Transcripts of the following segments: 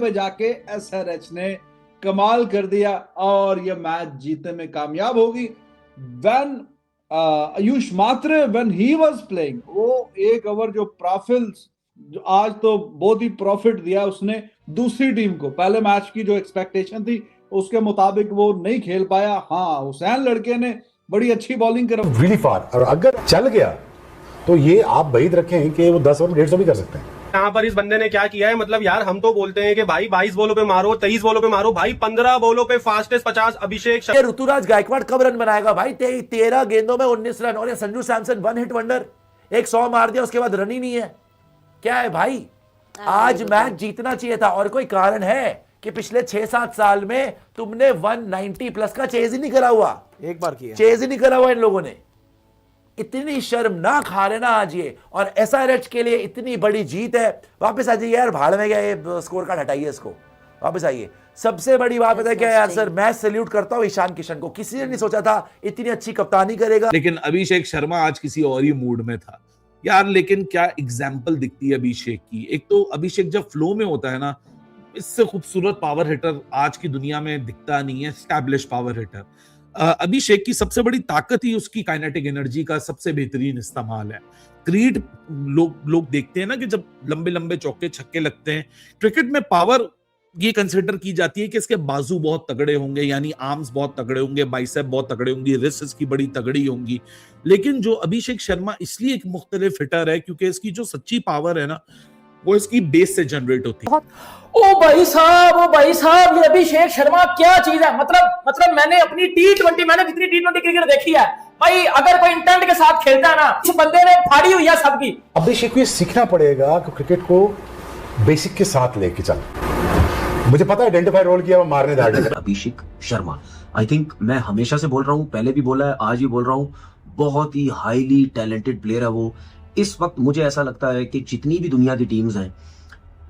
पे जाके एसआरएच ने कमाल कर दिया और ये मैच जीतने में कामयाब होगी। When Ayush Mhatre when he was playing, वो एक ओवर जो प्राफिल्स जो आज तो बहुत ही प्रॉफिट दिया उसने दूसरी टीम को। पहले मैच की जो एक्सपेक्टेशन थी उसके मुताबिक वो नहीं खेल पाया। हाँ, हुसैन लड़के ने बड़ी अच्छी बॉलिंग कर रियली फार, और अगर चल गया तो ये आप बैद रखें कि वो 10 ओवर 150 भी कर सकते हैं। यहाँ पर इस बंदे ने क्या किया है, मतलब यार हम तो बोलते हैं कि भाई 22 बॉलों पे मारो, 23 बॉलों पे मारो, भाई 15 बॉलों पे फास्टेस्ट 50 अभिषेक ये ऋतुराज गायकवाड़ कब रन बनाएगा भाई? 13 गेंदों में 19 रन। और ये Sanju Samson one hit wonder, एक 100 मार दिया उसके बाद रन ही नहीं है। क्या है भाई? आज मैच जीतना चाहिए था। और कोई कारण है कि पिछले 6-7 साल में तुमने 190 प्लस का चेज ही नहीं करा हुआ? एक बार किया, चेज ही नहीं करा हुआ इन लोगों ने। इतनी शर्मनाक हार है ना आज ये, और एसआरएच के लिए इतनी बड़ी जीत है। वापस आ जाइए यार, भाड़ में गया ये स्कोर कार्ड, हटाइए इसको, वापस आइए। सबसे बड़ी बात पता है क्या यार सर, मैं सैल्यूट करता हूं ईशान किशन को। किसी ने नहीं सोचा था इतनी अच्छी कप्तानी करेगा। लेकिन अभिषेक शर्मा आज किसी और ही मूड में था यार। लेकिन क्या एग्जाम्पल दिखती है अभिषेक की। एक तो अभिषेक जब फ्लो में होता है ना, इससे खूबसूरत पावर हिटर आज की दुनिया में दिखता नहीं है, एस्टैब्लिश पावर हिटर। अभिषेक की सबसे बड़ी ताकत ही उसकी काइनेटिक एनर्जी का सबसे बेहतरीन इस्तेमाल है। क्रीड लोग देखते हैं ना कि जब लंबे लंबे चौके छक्के लगते हैं, क्रिकेट में पावर ये कंसिडर की जाती है कि इसके बाजू बहुत तगड़े होंगे, यानी आर्म्स बहुत तगड़े होंगे, बाइसेप बहुत तगड़े होंगी, रिस्ट इसकी बड़ी तगड़ी होंगी। लेकिन जो अभिषेक शर्मा इसलिए एक मुख्तलिफ हिटर है क्योंकि इसकी जो सच्ची पावर है ना, वो इसकी बेस से जनरेट होती है। ओ भाई साहब, ये अभिषेक शर्मा क्या चीज है। मतलब मैंने अपनी T20, मैंने जितनी T20 क्रिकेट देखी है भाई, अगर कोई इंटेंट के साथ खेलता है ना, इस बंदे ने फाड़ी हुई है सबकी। अभिषेक को ये सीखना पड़ेगा कि क्रिकेट को बेसिक के साथ लेके चल। मुझे पता है आइडेंटिफाई रोल किया, वो मारने दाड़ने। अभिषेक शर्मा, आई थिंक मैं हमेशा से बोल रहा हूँ, पहले भी बोला है, आज भी बोल रहा हूँ, बहुत ही हाईली टैलेंटेड प्लेयर है वो। इस वक्त मुझे ऐसा लगता है कि जितनी भी दुनिया की टीम्स हैं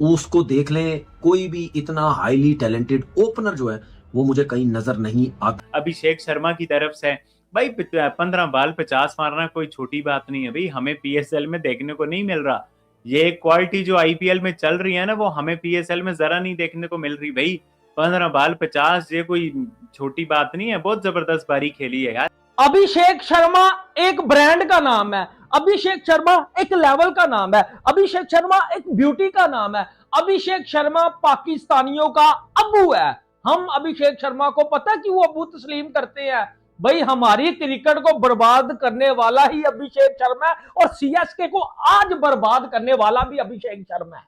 उसको देख लें, कोई भी इतना हाईली टैलेंटेड ओपनर जो है वो मुझे कहीं नजर नहीं आता। अभिषेक शर्मा की तरफ से भाई 15 बॉल 50 मारना कोई छोटी बात नहीं है भाई, हमें पीएसएल में देखने को नहीं मिल रहा। ये क्वालिटी जो आईपीएल में चल रही है ना, वो हमें पीएसएल में जरा नहीं देखने को मिल रही भाई। 15 बॉल 50 ये कोई छोटी बात नहीं है, बहुत जबरदस्त बारी खेली है यार। अभिषेक शर्मा एक ब्रांड का नाम है, अभिषेक शर्मा एक लेवल का नाम है, अभिषेक शर्मा एक ब्यूटी का नाम है, अभिषेक शर्मा पाकिस्तानियों का अब्बू है। हम अभिषेक शर्मा को पता कि वो अब्बू तस्लीम करते हैं भाई। हमारी क्रिकेट को बर्बाद करने वाला ही अभिषेक शर्मा है, और सीएसके को आज बर्बाद करने वाला भी अभिषेक शर्मा है।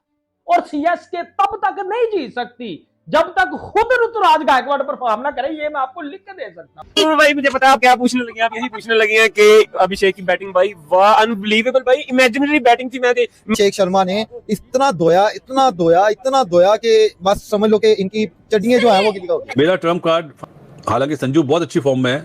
और सीएसके तब तक नहीं जीत सकती जब तक खुद ऋतुराज गायकवाड़ परफॉर्म ना करे। ये मैं आपको लिख के दे सकता हूँ। भाई मुझे पता है आप क्या पूछने लगे, आप यही पूछने लगे हैं कि अभिषेक की बैटिंग भाई वाह, अनबिलीवेबल भाई, इमेजिनरी बैटिंग थी। मैं अभिषेक शर्मा ने इतना धोया कि बस समझ लो कि इनकी चड्डियां जो है वो गिली हो गई। मेरा ट्रम्प कार्ड, हालांकि संजू बहुत अच्छी फॉर्म में है,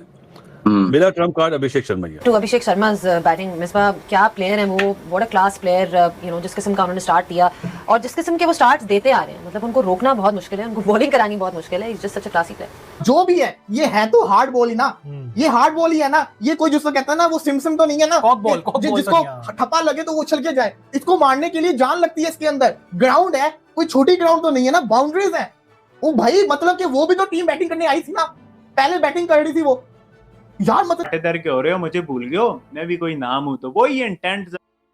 मेरा ट्रम्प कार्ड अभिषेक शर्मा ही है। तो अभिषेक शर्मा बैटिंग मिसबा क्या प्लेयर है वो, what a class player, you know, जिस किस्म का उन्होंने स्टार्ट दिया और जिस किस्म के वो स्टार्ट्स देते आ रहे हैं, मतलब उनको रोकना बहुत मुश्किल है, उनको बॉलिंग करानी बहुत मुश्किल है। Is just such a classy player. जो भी है ये है तो हार्ड बॉल ही ना, ये हार्ड बॉल ही है ना। ये कोई जिसको कहता है ना वो सिम तो नहीं है ना, जिसको ठप्पा लगे तो वो उछल के जाए। इसको मारने के लिए जान लगती है इसके अंदर। ग्राउंड है, कोई छोटी ग्राउंड तो नहीं है ना, बाउंड्रीज है वो भाई। मतलब कि वो भी तो टीम बैटिंग करने आई थी ना, पहले बैटिंग कर रही थी वो यार। मतलब इधर के हो रहे हो, मुझे भूल गए हो, मैं भी कोई नाम हूं। तो वो ही इंटेंट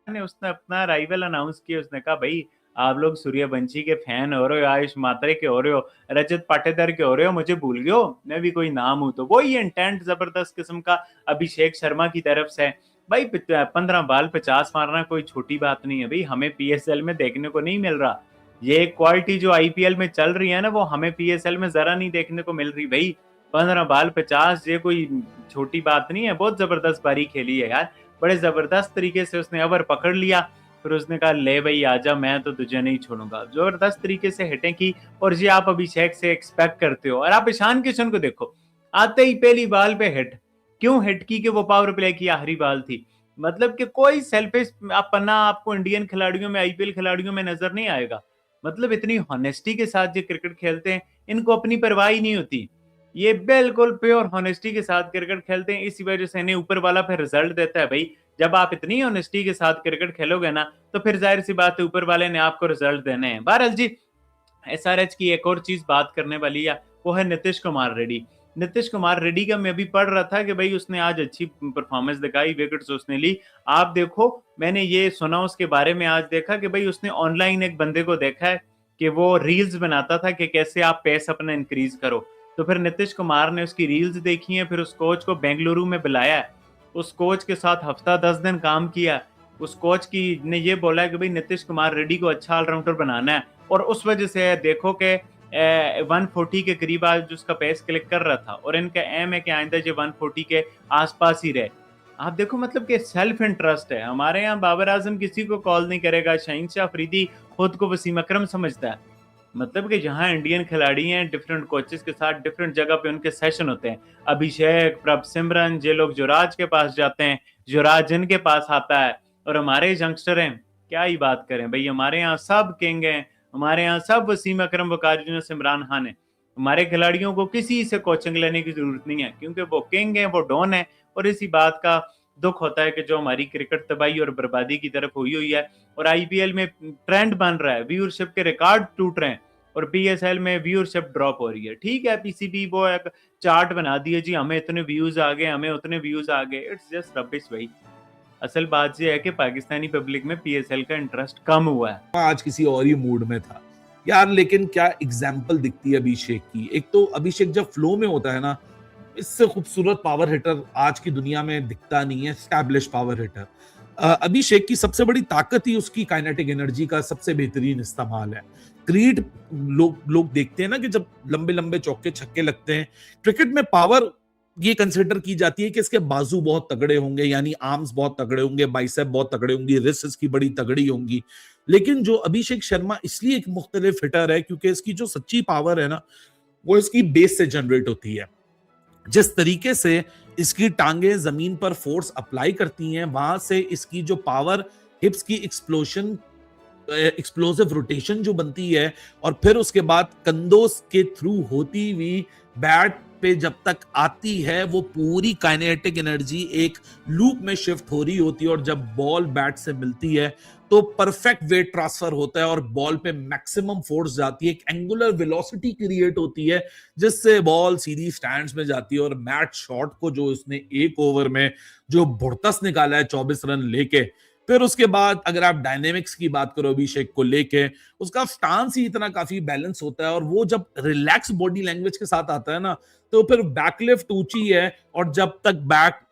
ने उसने अपना राइवल अनाउंस किया। उसने कहा भाई आप लोग सूर्यवंशी के फैन हो रहे हो, आयुष मात्रे के हो रहे हो, रजत पाटीदार के हो रहे हो, मुझे भूल गए हो, मैं भी कोई नाम हूं। तो वो ही इंटेंट जबरदस्त किस्म का अभिषेक शर्मा की तरफ से भाई। 15 बॉल 50 मारना कोई छोटी बात नहीं है भाई, हमें पीएसएल में देखने को नहीं मिल रहा। ये क्वालिटी जो आईपीएल में चल रही है ना, वो हमें पीएसएल में जरा नहीं देखने को मिल रही भाई। 15 बॉल 50 ये कोई छोटी बात नहीं है, बहुत जबरदस्त बारी खेली है यार। बड़े जबरदस्त तरीके से उसने ओवर पकड़ लिया, फिर उसने कहा ले भाई आजा, मैं तो तुझे नहीं छोड़ूंगा। जबरदस्त तरीके से हिटें की, और ये आप अभिषेक से एक्सपेक्ट करते हो। और आप ईशान किशन को देखो, आते ही पहली बॉल पे हिट। क्यों हिट की? कि वो पावर प्ले की आखिरी बॉल थी। मतलब कि कोई सेल्फिश पन्ना आपको इंडियन खिलाड़ियों में, आईपीएल खिलाड़ियों में नजर नहीं आएगा। मतलब इतनी हॉनेस्टी के साथ ये क्रिकेट खेलते हैं, इनको अपनी परवाह ही नहीं होती। ये बिल्कुल प्योर हॉनेस्टी के साथ क्रिकेट खेलते हैं, इसी वजह से इन्हें ऊपर वाला फिर रिजल्ट देता है भाई। जब आप इतनी ऑनेस्टी के साथ क्रिकेट खेलोगे ना, तो फिर जाहिर सी बात है ऊपर वाले ने आपको रिजल्ट देने हैं। बहरहाल जी, SRH की एक और चीज बात करने वाली है, वो है नीतीश कुमार रेड्डी। नीतीश कुमार रेड्डी का मैं भी पढ़ रहा था कि भाई उसने आज अच्छी परफॉर्मेंस दिखाई, विकेट्स उसने ली। आप देखो, मैंने ये सुना उसके बारे में, आज देखा कि भाई उसने ऑनलाइन एक बंदे को देखा है कि वो रील्स बनाता था कि कैसे आप पेस अपना इंक्रीज करो। तो फिर नीतीश कुमार ने उसकी रील्स देखी है, फिर उस कोच को बेंगलुरु में बुलाया है, उस कोच के साथ हफ्ता 10 दिन काम किया। उस कोच की ने ये बोला है कि भाई नीतीश कुमार रेड्डी को अच्छा ऑलराउंडर बनाना है, और उस वजह से देखो कि 140 के करीब आज उसका पेस क्लिक कर रहा था, और इनका एम है कि आइंदा जो 140 के आसपास ही रहे। आप देखो मतलब कि सेल्फ इंटरेस्ट है। हमारे यहाँ बाबर आजम किसी को कॉल नहीं करेगा, शाहीन शाह अफरीदी खुद को वसीम अकरम समझता है। मतलब कि जहाँ इंडियन खिलाड़ी हैं, डिफरेंट कोचेस के साथ डिफरेंट जगह पे उनके सेशन होते हैं। अभिषेक, प्रभ सिमरन, ये लोग युवराज के पास जाते हैं, युवराज जिनके पास आता है, और हमारे यंगस्टर हैं, क्या ही बात करें भाई। हमारे यहाँ सब किंग हैं, हमारे यहाँ सब वसीम अकरम, वकार यूनुस, इमरान खान है। हमारे खिलाड़ियों को किसी से कोचिंग लेने की जरूरत नहीं है, क्योंकि वो किंग है, वो डॉन है। और इसी बात का दुख होता है कि जो हमारी क्रिकेट तबाही और बर्बादी की तरफ हुई है, और IPL में ट्रेंड बन रहा है, व्यूअरशिप के रिकॉर्ड टूट रहे हैं, और PSL में व्यूअरशिप ड्रॉप हो रही है। ठीक है, PCB वो एक चार्ट बना दिए जी, हमें इतने व्यूज आ गए, हमें उतने व्यूज आ गए। इट्स जस्ट रबिश भाई। असल बात यह है कि पाकिस्तानी पब्लिक में PSL का इंटरेस्ट कम हुआ है। आज किसी और ही मूड में था यार, लेकिन क्या एग्जाम्पल दिखती है अभिषेक की। एक तो अभिषेक जब फ्लो में होता है ना, इससे खूबसूरत पावर हिटर आज की दुनिया में दिखता नहीं है, एस्टैब्लिश पावर हिटर। अभिषेक की सबसे बड़ी ताकत ही उसकी काइनेटिक एनर्जी का सबसे बेहतरीन इस्तेमाल है। क्रिकेट लोग देखते हैं ना कि जब लंबे लंबे चौके छक्के लगते हैं, क्रिकेट में पावर ये कंसिडर की जाती है कि इसके बाजू बहुत तगड़े होंगे, यानी आर्म्स बहुत तगड़े होंगे, बाइसेप बहुत तगड़े होंगी, रिस्ट इसकी बड़ी तगड़ी होंगी। लेकिन जो अभिषेक शर्मा इसलिए एक मुख्तलिफ हिटर है क्योंकि इसकी जो सच्ची पावर है ना, वो इसकी बेस से जनरेट होती है। जिस तरीके से इसकी टांगे जमीन पर फोर्स अप्लाई करती हैं, वहां से इसकी जो पावर, हिप्स की एक्सप्लोसिव रोटेशन जो बनती है, और फिर उसके बाद कंधों के थ्रू होती हुई बैट पे जब तक आती है, वो पूरी काइनेटिक एनर्जी एक लूप में शिफ्ट हो रही होती है, और जब बॉल बैट से मिलती है तो परफेक्ट वेट ट्रांसफर होता है और बॉल पे मैक्सिमम फोर्स जाती है, एक एंगुलर वेलोसिटी क्रिएट होती है, जिससे बॉल सीधी स्टैंड्स में जाती है। और मैट शॉट को जो उसने एक ओवर में जो भुड़तस निकाला है 24 रन लेके, फिर उसके बाद अगर आप डायनेमिक्स की बात करो अभिषेक को लेके, उसका स्टांस ही इतना काफी बैलेंस होता है, और वो जब रिलैक्स बॉडी लैंग्वेज के साथ आता है ना, तो फिर बैकलिफ्ट ऊंची है, और जब तक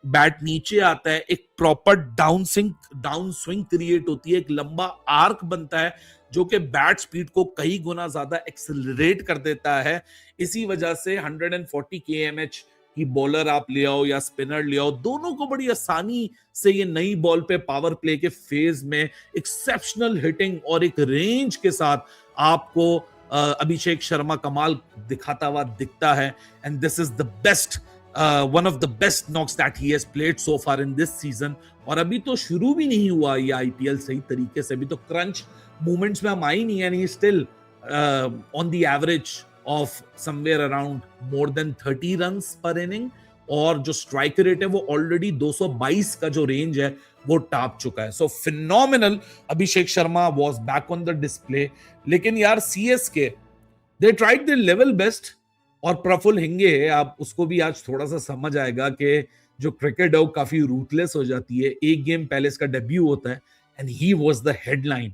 बैट नीचे आता है एक प्रॉपर डाउन स्विंग क्रिएट होती है, एक लंबा आर्क बनता है जो कि बैट स्पीड को कई गुना ज्यादा एक्सेलरेट कर देता है। इसी वजह से 140 kmh की बॉलर आप ले आओ या स्पिनर ले आओ, दोनों को बड़ी आसानी से ये नई बॉल पे पावर प्ले के फेज में एक्सेप्शनल हिटिंग और एक रेंज के साथ आपको अभिषेक शर्मा कमाल दिखाता हुआ दिखता है। And this is the best, one of the best knocks that he has played so far in this season. और अभी तो शुरू भी नहीं हुआ ये IPL सही तरीके से, अभी तो क्रंच मूवमेंट्स में हम आई नहीं है, नहीं still on the average of somewhere around more than 30 runs per inning, और जो स्ट्राइक रेट है वो ऑलरेडी 222 का जो रेंज है वो टाप चुका है। So phenomenal Abhishek Sharma was back on the display. लेकिन यार CSK they tried their level best, और प्रफुल्ल हिंगे है, आप उसको भी आज थोड़ा सा समझ आएगा कि जो क्रिकेट है वो काफी रूथलेस हो जाती है। एक गेम पहले इसका डेब्यू होता है and he was the headline,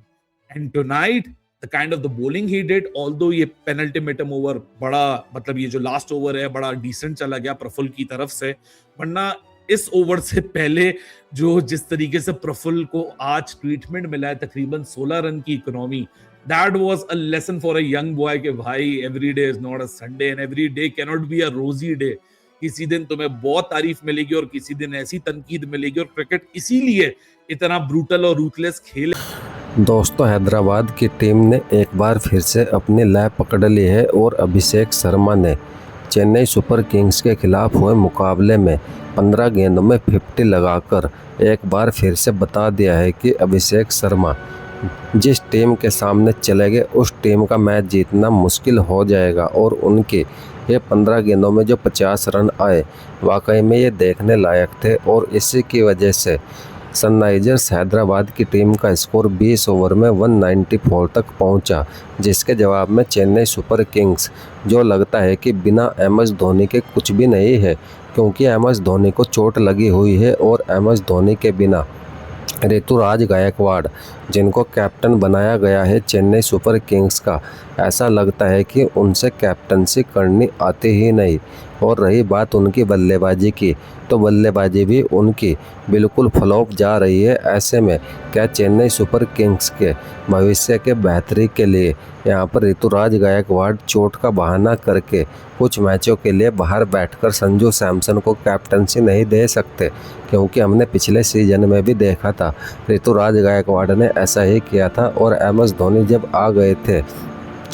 and tonight the kind of the bowling he did, although ये penultimate over बड़ा, मतलब ये जो लास्ट ओवर है बड़ा डिसेंट चला गया प्रफुल्ल की तरफ से, वरना इस ओवर से पहले जो जिस तरीके से प्रफुल्ल को आज ट्रीटमेंट मिला है, तकरीबन 16 रन की economy, that was a lesson for a young boy कि भाई every day is not a Sunday and every day cannot be a rosy day। किसी दिन तुम्हें बहुत तारीफ मिलेगी और किसी दिन ऐसी तनकीद मिलेगी, और क्रिकेट इसीलिए इतना ब्रूटल और रूथलेस खेल। दोस्तों, हैदराबाद की टीम ने एक बार फिर से अपनी लय पकड़ ली है, और अभिषेक शर्मा ने चेन्नई सुपर किंग्स के खिलाफ हुए मुकाबले में 15 गेंदों में 50 लगाकर एक बार फिर से बता दिया है कि अभिषेक शर्मा जिस टीम के सामने चले गए उस टीम का मैच जीतना मुश्किल हो जाएगा। और उनके ये 15 गेंदों में जो 50 रन आए, वाकई में ये देखने लायक थे, और इसी की वजह से सनराइजर्स हैदराबाद की टीम का स्कोर 20 ओवर में 194 तक पहुंचा, जिसके जवाब में चेन्नई सुपर किंग्स, जो लगता है कि बिना MS धोनी के कुछ भी नहीं है, क्योंकि MS धोनी को चोट लगी हुई है और MS धोनी के बिना ऋतुराज गायकवाड़, जिनको कैप्टन बनाया गया है चेन्नई सुपर किंग्स का, ऐसा लगता है कि उनसे कैप्टनसी करनी आती ही नहीं। और रही बात उनकी बल्लेबाजी की, तो बल्लेबाजी भी उनकी बिल्कुल फ्लॉप जा रही है। ऐसे में क्या चेन्नई सुपर किंग्स के भविष्य के बेहतरी के लिए यहाँ पर ऋतुराज गायकवाड़ चोट का बहाना करके कुछ मैचों के लिए बाहर बैठकर संजू सैमसन को कैप्टनसी नहीं दे सकते? क्योंकि हमने पिछले सीजन में भी देखा था ऋतुराज गायकवाड़ ने ऐसा ही किया था, और MS धोनी जब आ गए थे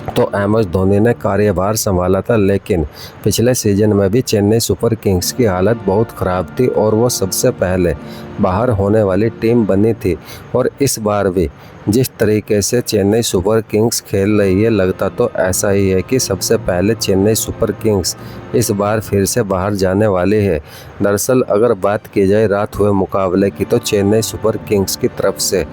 तो MS धोनी ने कार्यभार संभाला था। लेकिन पिछले सीजन में भी चेन्नई सुपर किंग्स की हालत बहुत ख़राब थी और वो सबसे पहले बाहर होने वाली टीम बनी थी। और इस बार भी जिस तरीके से चेन्नई सुपर किंग्स खेल रही है, लगता तो ऐसा ही है कि सबसे पहले चेन्नई सुपर किंग्स इस बार फिर से बाहर जाने वाली है। दरअसल अगर बात की जाए रात हुए मुकाबले की, तो चेन्नई सुपर किंग्स की तरफ से,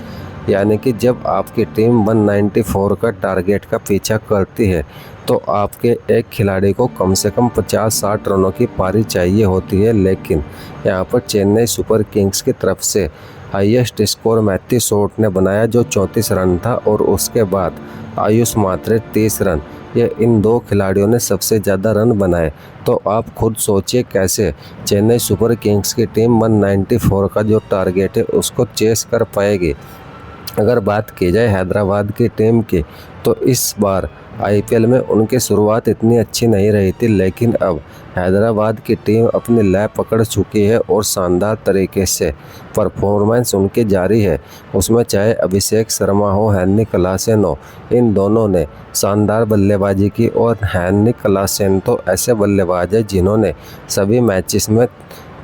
यानी कि जब आपकी टीम 194 का टारगेट का पीछा करती है, तो आपके एक खिलाड़ी को कम से कम 50-60 रनों की पारी चाहिए होती है। लेकिन यहाँ पर चेन्नई सुपर किंग्स की तरफ से हाईएस्ट स्कोर मैथ्यू शॉट ने बनाया, जो 34 रन था, और उसके बाद आयुष मात्रे 30 रन। ये इन दो खिलाड़ियों ने सबसे ज़्यादा रन बनाए। तो आप खुद सोचिए कैसे चेन्नई सुपर किंग्स की टीम 194 का जो टारगेट है उसको चेस कर पाएगी। अगर बात की जाए हैदराबाद की टीम की, तो इस बार IPL में उनकी शुरुआत इतनी अच्छी नहीं रही थी, लेकिन अब हैदराबाद की टीम अपनी लय पकड़ चुकी है और शानदार तरीके से परफॉर्मेंस उनकी जारी है। उसमें चाहे अभिषेक शर्मा हो, हेनरी क्लासेन हो, इन दोनों ने शानदार बल्लेबाजी की। और हेनरी क्लासेन तो ऐसे बल्लेबाज है जिन्होंने सभी मैचेस में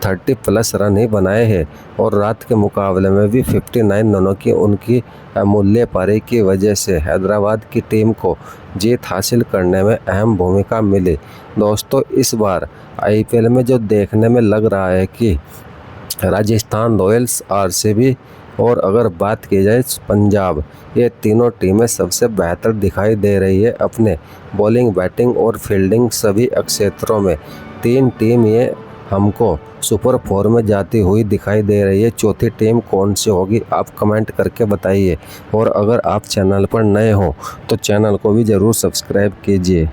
30+ रन ही बनाए हैं, और रात के मुकाबले में भी 59 रनों की उनकी अमूल्य पारी की वजह से हैदराबाद की टीम को जीत हासिल करने में अहम भूमिका मिली। दोस्तों, इस बार IPL में जो देखने में लग रहा है कि राजस्थान रॉयल्स, RCB और अगर बात की जाए पंजाब, ये तीनों टीमें सबसे बेहतर दिखाई दे रही है अपने बॉलिंग, बैटिंग और फील्डिंग सभी क्षेत्रों में। 3 टीम ये हमको सुपर 4 में जाती हुई दिखाई दे रही है। चौथी टीम कौन सी होगी, आप कमेंट करके बताइए। और अगर आप चैनल पर नए हो तो चैनल को भी ज़रूर सब्सक्राइब कीजिए।